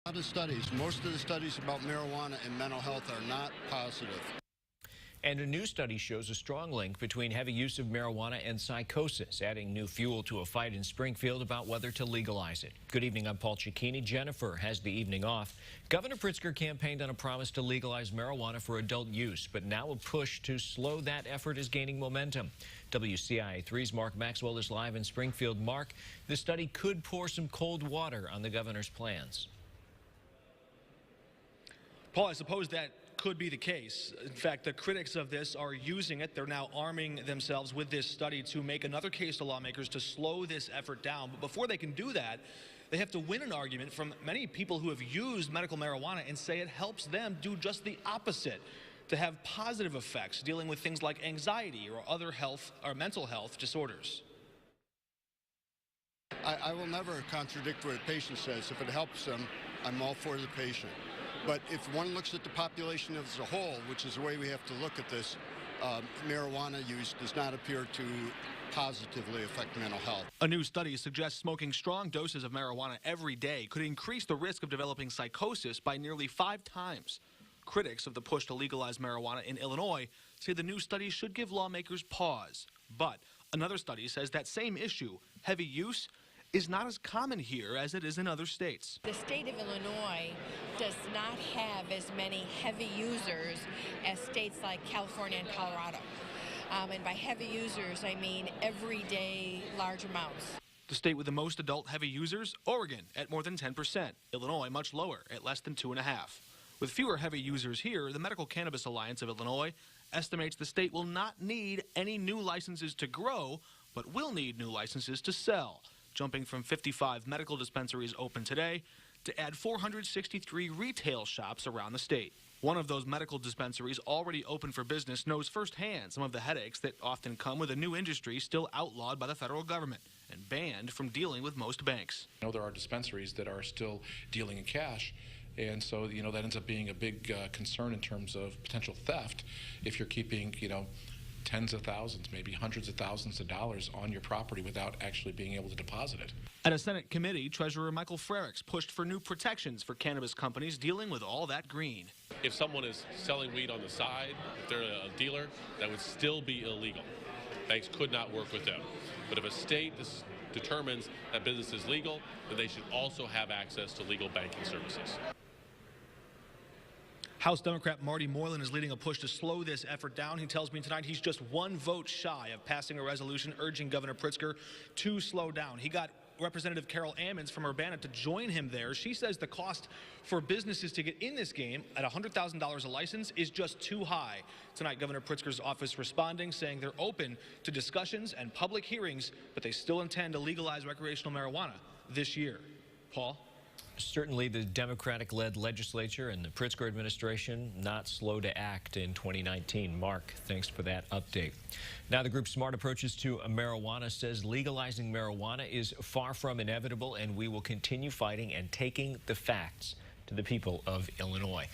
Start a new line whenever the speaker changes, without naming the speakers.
A lot of studies, most of the studies about marijuana and mental health are not positive.
And a new study shows a strong link between heavy use of marijuana and psychosis, adding new fuel to a fight in Springfield about whether to legalize it. Good evening, I'm Paul Cicchini. Jennifer has the evening off. Governor Pritzker campaigned on a promise to legalize marijuana for adult use, but now a push to slow that effort is gaining momentum. WCIA3's Mark Maxwell is live in Springfield. Mark, the study could pour some cold water on the governor's plans.
Paul, I suppose that could be the case. In fact, the critics of this are using it. They're now arming themselves with this study to make another case to lawmakers to slow this effort down. But before they can do that, they have to win an argument from many people who have used medical marijuana and say it helps them do just the opposite, to have positive effects dealing with things like anxiety or other health or mental health disorders.
I will never contradict what a patient says. If it helps them, I'm all for the patient. But if one looks at the population as a whole, which is the way we have to look at this, marijuana use does not appear to positively affect mental health.
A new study suggests smoking strong doses of marijuana every day could increase the risk of developing psychosis by nearly 5 times. Critics of the push to legalize marijuana in Illinois say the new study should give lawmakers pause. But another study says that same issue, heavy use, is not as common here as it is in other states.
The state of Illinois does not have as many heavy users as states like California and Colorado. And by heavy users, I mean everyday large amounts.
The state with the most adult heavy users, Oregon, at more than 10%. Illinois much lower, at less than 2.5%. With fewer heavy users here, the Medical Cannabis Alliance of Illinois estimates the state will not need any new licenses to grow, but will need new licenses to sell, jumping from 55 medical dispensaries open today to add 463 retail shops around the state. One of those medical dispensaries already open for business knows firsthand some of the headaches that often come with a new industry still outlawed by the federal government and banned from dealing with most banks.
I know there are dispensaries that are still dealing in cash, and so that ends up being a big concern in terms of potential theft if you're keeping tens of thousands, maybe hundreds of thousands of dollars on your property without actually being able to deposit it.
At a Senate committee, Treasurer Michael Frerichs pushed for new protections for cannabis companies dealing with all that green.
If someone is selling weed on the side, if they're a dealer, that would still be illegal. Banks could not work with them. But if a state determines that business is legal, then they should also have access to legal banking services.
House Democrat Marty Moylan is leading a push to slow this effort down. He tells me tonight he's just one vote shy of passing a resolution urging Governor Pritzker to slow down. He got Representative Carol Ammons from Urbana to join him there. She says the cost for businesses to get in this game at $100,000 a license is just too high. Tonight, Governor Pritzker's office responding, saying they're open to discussions and public hearings, but they still intend to legalize recreational marijuana this year. Paul?
Certainly the Democratic-led legislature and the Pritzker administration not slow to act in 2019. Mark, thanks for that update. Now the group Smart Approaches to Marijuana says legalizing marijuana is far from inevitable, and we will continue fighting and taking the facts to the people of Illinois.